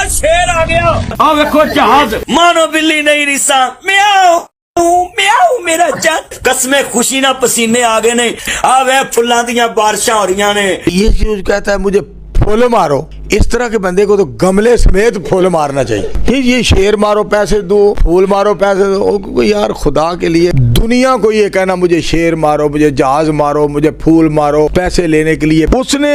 शेर आ गया। आ देखो जहाज, मानो बिल्ली नहीं रिसा, म्याऊ म्याऊ मेरा चंद। कसमें खुशी ना पसीने आ गए ने, आ वे फुल्लां दियां बारिशां हो रही ने। ये चीज कहता है मुझे फुल मारो, इस तरह के बंदे को तो गमले समेत फूल मारना चाहिए। ये शेर मारो पैसे दो, फूल मारो पैसे दो, यार खुदा के लिए दुनिया को ये कहना मुझे शेर मारो, मुझे जहाज मारो, मुझे फूल मारो पैसे लेने के लिए। उसने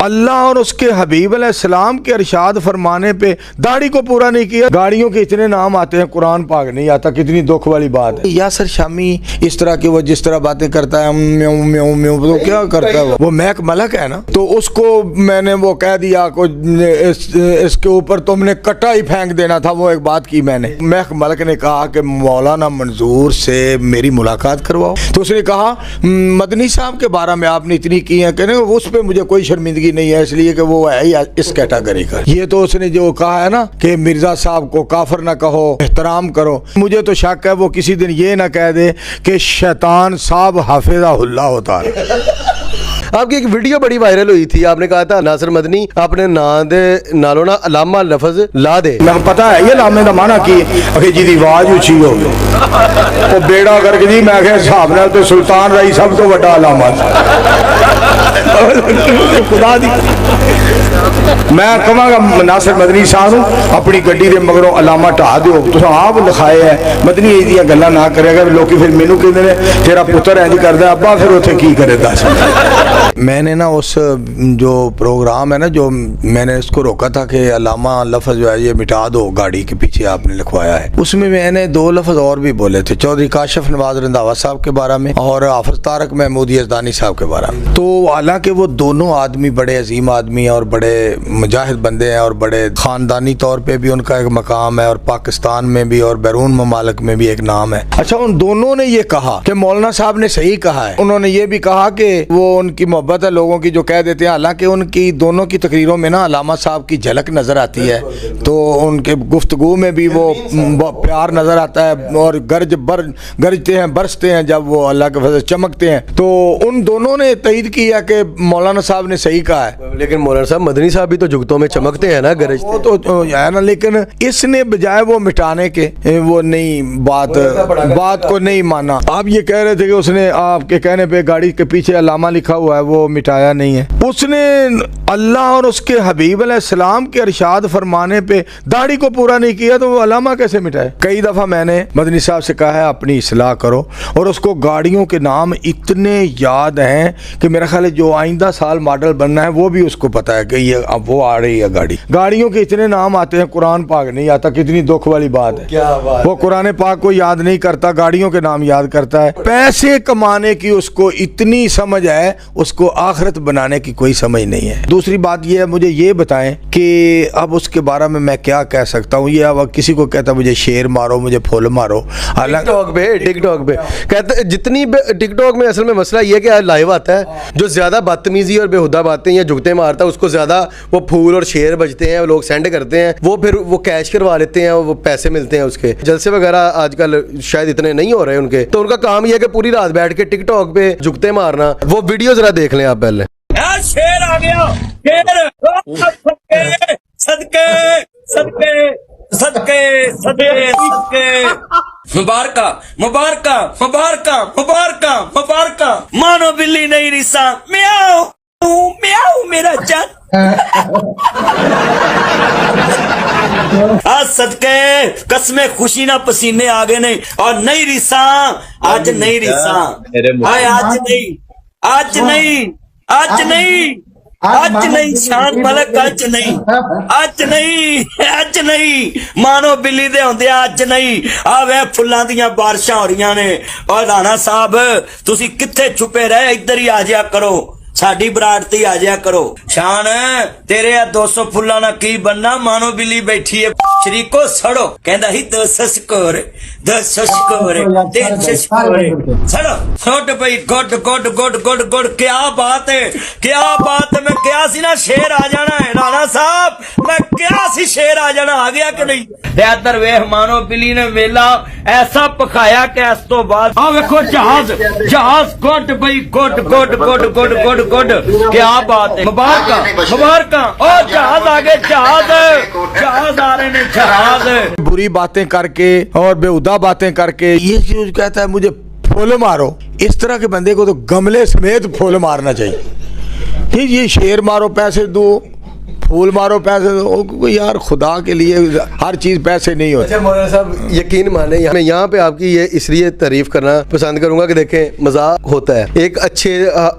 अल्लाह और उसके हबीब अलैहिस्सलाम के इरशाद फरमाने पे दाढ़ी को पूरा नहीं किया। गाड़ियों के इतने नाम आते हैं, कुरान पाक नहीं आता, कितनी दुख वाली बात है। यासर शामी इस तरह की वो जिस तरह बातें करता है, म्याऊं म्याऊं म्याऊं, तो क्या करता है वो महक मलक है ना, तो उसको मैंने वो कह दिया को इसके ऊपर तुमने कट्टा ही फेंक देना था। वो एक बात की मैंने, महक मलक ने कहा कि मौलाना मंजूर से मेरी मुलाकात करवाओ, तो उसने कहा मदनी साहब के बारे में आपने इतनी की है कि उस पर मुझे कोई शर्मिंदगी नहीं है, इसलिए कि वो है ही इस कैटेगरी का। ये तो उसने जो कहा है ना कि मिर्जा साहब को काफिर ना कहो, एहतराम करो, मुझे तो शक है वो किसी दिन ये ना कह दे कि शैतान साहब हाफिज़हुल्लाह होता है। आपकी एक वीडियो बड़ी वायरल हुई थी, आपने कहा था नासिर मदनी अपने नाम दे नालों ना अलामा लफज ला दे। मैं पता है ये लामे का माना की अगे जी दी आवाज उची हो वो बेड़ा करके जी मैं क्या हिसाब नाल तो सुल्तान राई सब तो बड़ा अलामा खुदा दी। मैं कहांगा नासिर मदनी साहब अपनी गड्डी दे मगरों अलामा ढा दिओ, तुसीं आप लिखाए है, मदनी इहदियां गल्लां ना करेगा, लोग फिर मैनू कहंदे ने तेरा पुत्र इंज करदा, अब्बा फिर उत्थे की करे दस। मैंने ना उस जो प्रोग्राम है ना, जो मैंने इसको रोका था कि अलामा लफ्ज़ जो है ये मिटा दो, गाड़ी के पीछे आपने लिखवाया है, उसमें मैंने दो लफ्ज़ और भी बोले थे, चौधरी काशिफ नवाज रंधावा साहब के बारे में और हाफिज तारक महमूद यज़दानी साहब के बारे में। तो हालांकि वो दोनों आदमी बड़े अजीम आदमी हैं और बड़े मुजाहिद बंदे हैं और बड़े ख़ानदानी तौर पर भी उनका एक मकाम है और पाकिस्तान में भी और बैरून ममालिक में भी एक नाम है। अच्छा, उन दोनों ने ये कहा कि मौलाना साहब ने सही कहा है, उन्होंने ये भी कहा कि वो उनकी मोहब्बत है लोगों की जो कह देते हैं, हालांकि उनकी दोनों की तकरीरों में ना अलामा साहब की झलक नज़र आती है, तो उनके गुफ्तगू में भी वो प्यार नज़र आता है और गरजते हैं, बरसते हैं जब वो अल्लाह के फजल चमकते हैं। तो उन दोनों ने तईद किया कि मौलाना साहब ने सही कहा है। लेकिन मौलाना साहब मदनी साहब भी तो जुगतों में चमकते हैं ना, गरजते वो तो है ना, लेकिन इसने बजाय वो मिटाने के वो नहीं बात को नहीं माना। आप ये कह रहे थे कि उसने आपके कहने पे गाड़ी के पीछे अलामा लिखा हुआ है वो मिटाया नहीं है। उसने अल्लाह और उसके हबीब अलैहिस्सलाम के इरशाद फरमाने पे दाढ़ी को पूरा नहीं किया, तो वो अलामा कैसे मिटाए। कई दफ़ा मैंने मदनी साहब से कहा है अपनी इस्लाह करो, और उसको गाड़ियों के नाम इतने याद हैं कि मेरा ख्याल है जो आइंदा साल मॉडल बनना है वो भी उसको पता है कि ये अब वो आ रही है गाड़ी। गाड़ियों के इतने नाम आते हैं, कुरान पाक नहीं आता, कितनी दुख वाली बात है। क्या बात, वो कुरान पाक को याद नहीं करता, गाड़ियों के नाम याद करता है। पैसे कमाने की उसको इतनी समझ है, उसको आखिरत बनाने की कोई समझ नहीं है। दूसरी बात ये है, मुझे ये बताएं कि अब उसके बारे में मैं क्या कह सकता हूँ। ये अब किसी को कहता मुझे शेर मारो, मुझे फुल मारो, टिकटॉक पे कहते जितनी टिकटॉक में असल में मसला ये कि लाइव आता है, जो ज्यादा बदतमीजी और बेहुदा बातें या जुगते मारता है उसको ज्यादा वो फूल और शेर बजते हैं, लोग सेंड करते हैं, वो फिर वो कैश करवा लेते हैं, वो पैसे मिलते हैं उसके। जलसे वगैरह आजकल शायद इतने नहीं हो रहे उनके, तो उनका काम ये है कि पूरी रात बैठ के टिकटॉक पे जुगते मारना। वो वीडियो जरा देख लें आप पहले। शेर आ गया, शेर सदके सदके सदके सदके सदके मुबारका मुबारका मुबारका मुबारका मुबारका, मानो बिल्ली नहीं रिसा, म्याऊ म्याऊ मेरा चंद। आज सदके कसमें खुशी ना पसीने आ गए नहीं, और नहीं रिसा आज नहीं रिसा, आज नहीं आज नहीं आज नहीं आज नहीं, शान मलक आज नहीं आज नहीं आज नहीं, मानो बिल्ली दे होंदे आज नहीं। आ वे फुल्लां दियां बारिशां हो रही ने। और राणा साहब तुसी कित्थे छुपे रहे, इधर ही आ जाया करो, साडी बरात ते आ जाया करो। शान तेरे 200 फुल्लां ना की बनना, मानो बिल्ली बैठी है शरीको सड़ो, कहंदा ही 200 स्कोर 200 स्कोर 300 स्कोर सड़ो छोट पई good good good good good. क्या बात है, क्या बात है। मैं क्या सी ना शेर आ जाना है राणा साहब, मैं क्या सी शेर आ जाना, आ गया कि नहीं। इधर वेख, मानो बिल्ली ने वेला ऐसा पकाया कि इस तो बाद आ वेखो जहाज जहाज गुड पई good good good good good good. क्या बात है, मुबारका मुबारका। और जहाज आगे जहाज शहराज आ रहे हैं, शहराज। बुरी बातें करके और बेहुदा बातें करके ये चीज कहता है मुझे फूल मारो, इस तरह के बंदे को तो गमले समेत फूल मारना चाहिए। ये शेर मारो पैसे दो, फूल मारो पैसे दो, यार खुदा के लिए हर चीज़ पैसे नहीं होती। अच्छा मौलाना साहब यकीन माने मैं यहाँ पे आपकी ये इसलिए तारीफ करना पसंद करूंगा कि देखें मजाक होता है, एक अच्छे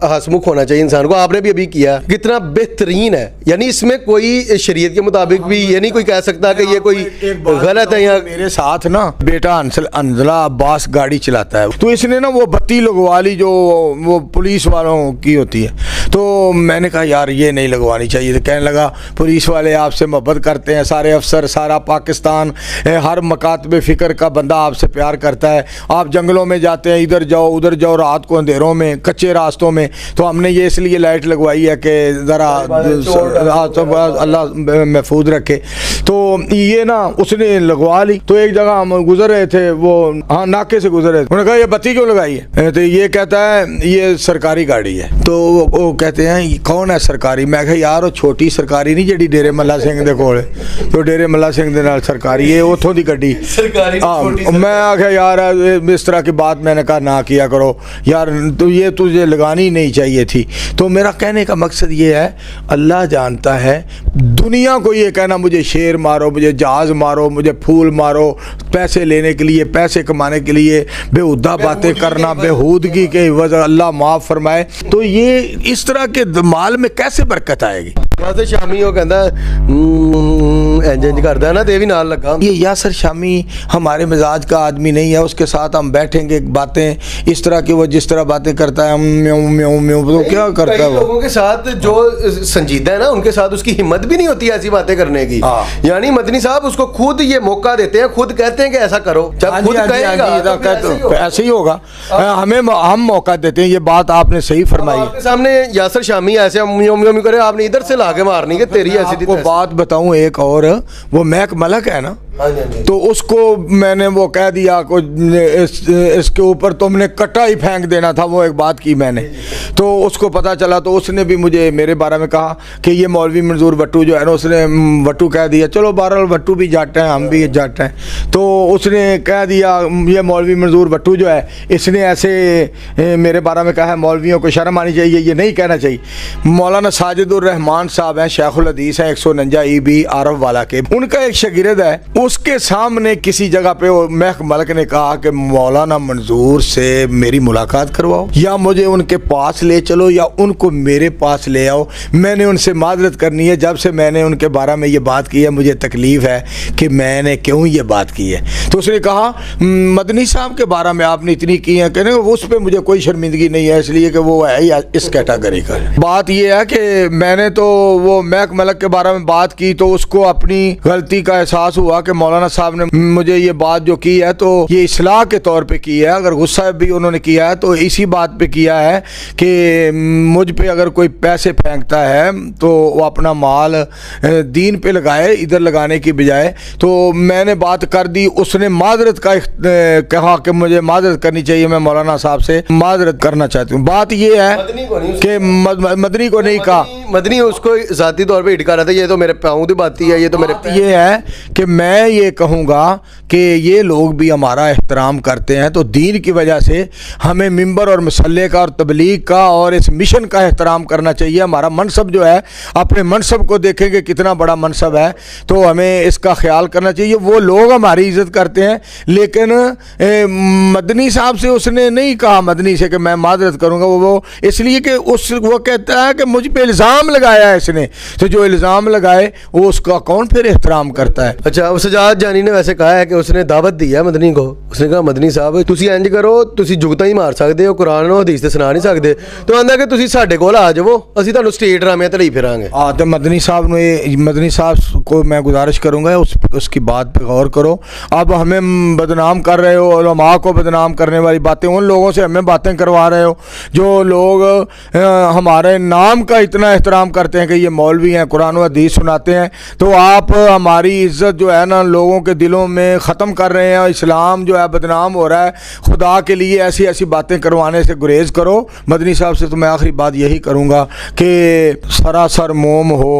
हंसमुख होना चाहिए इंसान को। आपने भी अभी किया कितना बेहतरीन है, यानी इसमें कोई शरीयत के मुताबिक भी ये नहीं कोई कह सकता कि ये कोई गलत है। यहाँ मेरे साथ ना बेटा अंजला अब्बास गाड़ी चलाता है, तो इसने ना वो बत्ती लगवा ली जो वो पुलिस वालों की होती है, तो मैंने कहा यार ये नहीं लगवानी चाहिए। तो कहने लगा पुलिस वाले आपसे मोहब्बत करते हैं, सारे अफसर, सारा पाकिस्तान, हर मकातबे फ़िक्र का बंदा आपसे प्यार करता है। आप जंगलों में जाते हैं, इधर जाओ उधर जाओ, रात को अंधेरों में कच्चे रास्तों में, तो हमने ये इसलिए लाइट लगवाई है कि ज़रा अल्लाह महफूज रखे। तो ये ना उसने लगवा ली। तो एक जगह हम गुजर रहे थे, वो हाँ नाके से गुजर रहे थे, उन्होंने कहा ये बत्ती क्यों लगाई है? तो ये कहता है ये सरकारी गाड़ी है। तो वो कहते हैं कौन है सरकारी? मैं कहा यार वो छोटी सरकारी नहीं जी डेरे मल्ला सिंह दे कोल, तो डेरे मल्ला सिंह दे नाल सरकारी ये उथों दी गड्डी सरकारी। मैं आख्या यार इस तरह की बात मैंने कहा ना किया करो यार, तो ये तुझे लगानी नहीं चाहिए थी। तो मेरा कहने का मकसद ये है, अल्लाह जानता है दुनिया को ये कहना मुझे शेर मारो, मुझे जहाज मारो, मुझे फूल मारो, पैसे लेने के लिए, पैसे कमाने के लिए बेहुदा बातें करना, बेहूदगी के वजह अल्लाह माफ़ फरमाए। तो ये इस तरह के माल में कैसे बरकत आएगी? यासर शामी वो कहता इंज करता है ना, तो भी नाल लगा। ये यासर शामी हमारे मिजाज का आदमी नहीं है, उसके साथ हम बैठेंगे बातें इस तरह की, वो जिस तरह बातें करता है म्यों म्यों म्यों, तो क्या करता है वो? लोगों के साथ जो संजीदा है ना उनके साथ उसकी हिम्मत भी नहीं होती ऐसी बातें करने की। यानी मदनी साहब उसको खुद ये मौका देते हैं, खुद कहते हैं कि ऐसा करो, जब खुद कहेगा तो ऐसे ही होगा। हमें हम मौका देते हैं, ये बात आपने सही फरमाई। आपके सामने यासर शामी ऐसे म्यों म्यों करे, आपने इधर से लाके मारनी कि तेरी ऐसी आपको बात बताऊं एक और, वो महक मलक है ना, तो उसको मैंने वो कह दिया को इसके ऊपर तुमने कट्टा ही फेंक देना था, वो एक बात की मैंने, तो उसको पता चला, तो उसने भी मुझे मेरे बारे में कहा कि ये मौलवी मंजूर भट्टू जो है ना, उसने भट्टू कह दिया, चलो बहरहाल भट्टू भी जाट हैं, हम भी जाट हैं, तो उसने कह दिया ये मौलवी मंजूर भट्टू जो है इसने ऐसे मेरे बारे में कहा है, मौलवियों को शर्म आनी चाहिए, ये नहीं कहना चाहिए। मौलाना साजिदुर रहमान साहब हैं, शेखुल हदीस हैं, 149 EB आरफ वाला के, उनका एक शागिर्द है, उसके सामने किसी जगह पे महक मलक ने कहा कि मौलाना मंजूर से मेरी मुलाकात करवाओ, या मुझे उनके पास ले चलो, या उनको मेरे पास ले आओ, मैंने उनसे माजरत करनी है, जब से मैंने उनके बारे में ये बात की है मुझे तकलीफ है कि मैंने क्यों ये बात की है। तो उसने कहा मदनी साहब के बारे में आपने इतनी की है, कहने उस पर मुझे कोई शर्मिंदगी नहीं है, इसलिए कि वो है या इस कैटेगरी का। बात ये है कि मैंने तो वो महक मलक के बारे में बात की, तो उसको अपनी गलती का एहसास हुआ कि मौलाना साहब ने मुझे ये बात जो की है तो ये इस्लाह के तौर पे की है, अगर गुस्सा भी उन्होंने किया है तो इसी बात पे किया है कि मुझ पे अगर कोई पैसे फेंकता है तो वो अपना माल दीन पे लगाए, इधर लगाने की बजाय। तो मैंने बात कर दी, उसने माजरत का कहा कि मुझे माजरत करनी चाहिए, मैं मौलाना साहब से माजरत करना चाहती हूँ। बात ये है कि मदनी को नहीं कहा, मदनी उसको ज़ाती तौर पे हिट कर रहा था, ये तो मेरे पाँव की बात ही है, ये तो मेरे ये है कि मैं ये कहूँगा कि ये लोग भी हमारा एहतराम करते हैं, तो दीन की वजह से हमें मिंबर और मसल्ले का और तबलीग का और इस मिशन का एहतराम करना चाहिए। हमारा मनसब जो है, अपने मनसब को देखेंगे कितना बड़ा मनसब है, तो हमें इसका ख्याल करना चाहिए। वो लोग हमारी इज़्ज़त करते हैं, लेकिन मदनी साहब से उसने नहीं कहा मदनी से कि मैं माजरत करूँगा, वो इसलिए कि वो कहता है कि मुझ पर इल्ज़ाम लगाया है इसने, तो जो इल्ज़ाम लगाए वो उसका कौन फिर एहतराम करता है। अच्छा, सजाद जानी ने वैसे कहा है कि उसने दावत दी है मदनी को, उसने कहा मदनी साहब तुसी इंज करो, तुसी जुगता ही मार सकते हो, कुरान और हदीस ते सुना नहीं सकते, तो आंदा कि तुसी साडे कोल आ जाओ, असीं तुहानूं स्टेट ड्रामे ते लई फिरांगे। हाँ, तो मदनी साहब को मैं गुजारिश करूँगा उसकी बात पे गौर करो। अब हमें बदनाम कर रहे हो, उलमा को बदनाम करने वाली बातें, उन लोगों से हमें बातें करवा रहे हो जो लोग हमारे नाम का इतना एहतराम करते हैं कि ये मौलवी हैं, कुरान और हदीस सुनाते हैं, तो आप हमारी इज़्ज़त जो है ना लोगों के दिलों में ख़त्म कर रहे हैं, इस्लाम जो है बदनाम हो रहा है। खुदा के लिए ऐसी ऐसी बातें करवाने से गुरेज करो। मदनी साहब से तो मैं आखिरी बात यही करूँगा कि सरासर मोम हो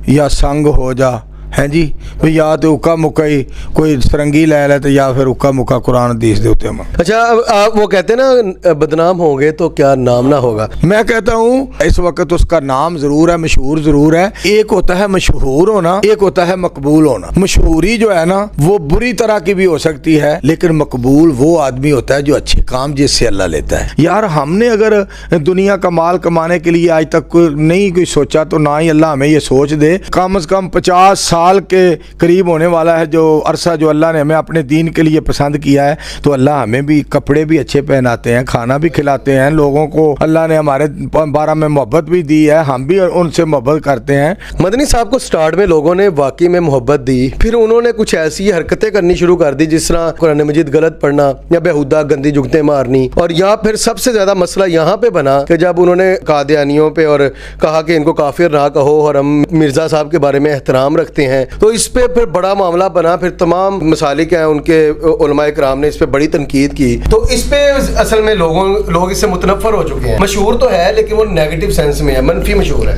या संग हो जा, ਹੈ ਜੀ ਵੀ ਜਾਂ ਤੇ ਉੱਕਾ ਮੁੱਕਾ ਹੀ ਕੋਈ ਸਰੰਗੀ ਲੈ ਲੈ ਤੇ ਜਾਂ ਫਿਰ ਉੱਕਾ ਮੁੱਕਾ कुरान हदीस दे उत्ते अमल। अच्छा, अब वो कहते हैं ना बदनाम होंगे तो क्या नाम ना होगा। मैं कहता हूँ इस वक्त उसका नाम जरूर है, मशहूर जरूर है। एक होता है मशहूर होना, एक होता है मकबूल होना। मशहूरी जो है ना वो बुरी तरह की भी हो सकती है, लेकिन मकबूल वो आदमी होता है जो अच्छे काम जिससे अल्लाह लेता है। यार हमने अगर दुनिया का माल कमाने के लिए आज तक नहीं कोई सोचा तो ना ही अल्लाह हमें ये सोच दे। कम से कम 50 साल के करीब होने वाला है जो अरसा जो अल्लाह ने हमें अपने दीन के लिए पसंद किया है, तो अल्लाह हमें भी कपड़े भी अच्छे पहनाते हैं, खाना भी खिलाते हैं, लोगों को अल्लाह ने हमारे बारे में मोहब्बत भी दी है, हम भी उनसे मोहब्बत करते हैं। मदनी साहब को स्टार्ट में लोगों ने वाकई में मोहब्बत दी, फिर उन्होंने कुछ ऐसी हरकतें करनी शुरू कर दी जिस तरह कुरान मजीद गलत पढ़ना या बेहुदा गंदी जुगतें मारनी, और या फिर सबसे ज्यादा मसला यहाँ पे बना कि जब उन्होंने कादियानियों पे और कहा कि इनको काफिर ना कहो और हम मिर्जा साहब के बारे में एहतराम रखते हैं, तो इस पे फिर बड़ा मामला बना। फिर तमाम मसालिक हैं उनके उलमाए किराम ने इस पे बड़ी तनकीद की। तो इस पे असल में लोग इससे मुतनफ़र हो चुके हैं। मशहूर तो है लेकिन वो नेगेटिव सेंस में है, मनफी मशहूर है।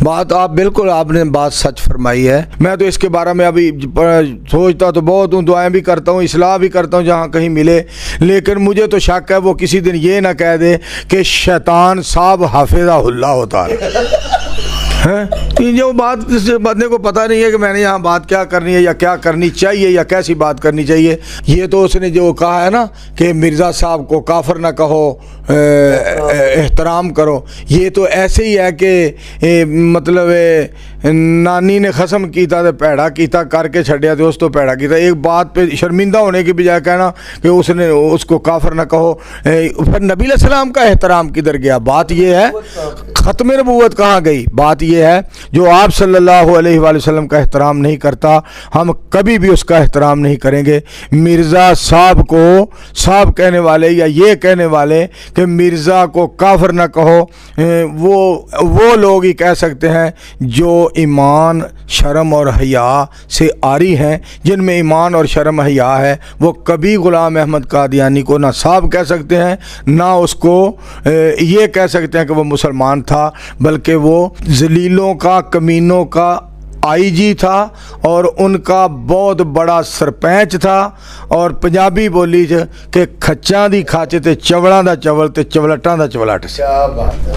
बात आप बिल्कुल आपने बात सच फरमाई है। मैं तो इसके बारे में अभी सोचता तो बहुत हूँ, दुआएं भी करता हूँ, इस्लाह भी करता हूँ जहाँ कहीं मिले, लेकिन मुझे तो शक है वो किसी दिन ये ना कह दे कि शैतान साहब हाफिज़हुल्लाह होता है। जो बात बंदे को पता नहीं है कि मैंने यहाँ बात क्या करनी है या क्या करनी चाहिए या कैसी बात करनी चाहिए। ये तो उसने जो कहा है ना कि मिर्ज़ा साहब को काफिर ना कहो, एहतराम करो, ये तो ऐसे ही है कि मतलब नानी ने खसम कीता तो भैड़ा कीता करके छड़िया तो उस तो भैड़ा कीता। एक बात पे शर्मिंदा होने की बजाय कहना कि उसने उसको काफिर ना कहो। फिर नबी अलैहिस्सलाम का एहतराम किधर गया? बात ये है ख़त्म नबूवत कहाँ गई? बात ये है जो आप सल्लल्लाहु अलैहि वसल्लम का एहतराम नहीं करता, हम कभी भी उसका एहतराम नहीं करेंगे। मिर्ज़ा साहब को साहब कहने वाले या ये कहने वाले कि मिर्ज़ा को काफिर ना कहो, वो लोग ही कह सकते हैं जो ईमान शर्म और हया से आरी हैं। जिनमें ईमान और शर्म हया है वो कभी ग़ुलाम अहमद कादियानी को ना साहब कह सकते हैं, ना उसको ये कह सकते हैं कि वो मुसलमान था, बल्कि वो जलीलों का, कमीनों का आईजी था और उनका बहुत बड़ा सरपंच था। और पंजाबी बोली च कि खच्चां दी खच ते चवलां दा चवल ते चवलटां दा चवलट। क्या बात है।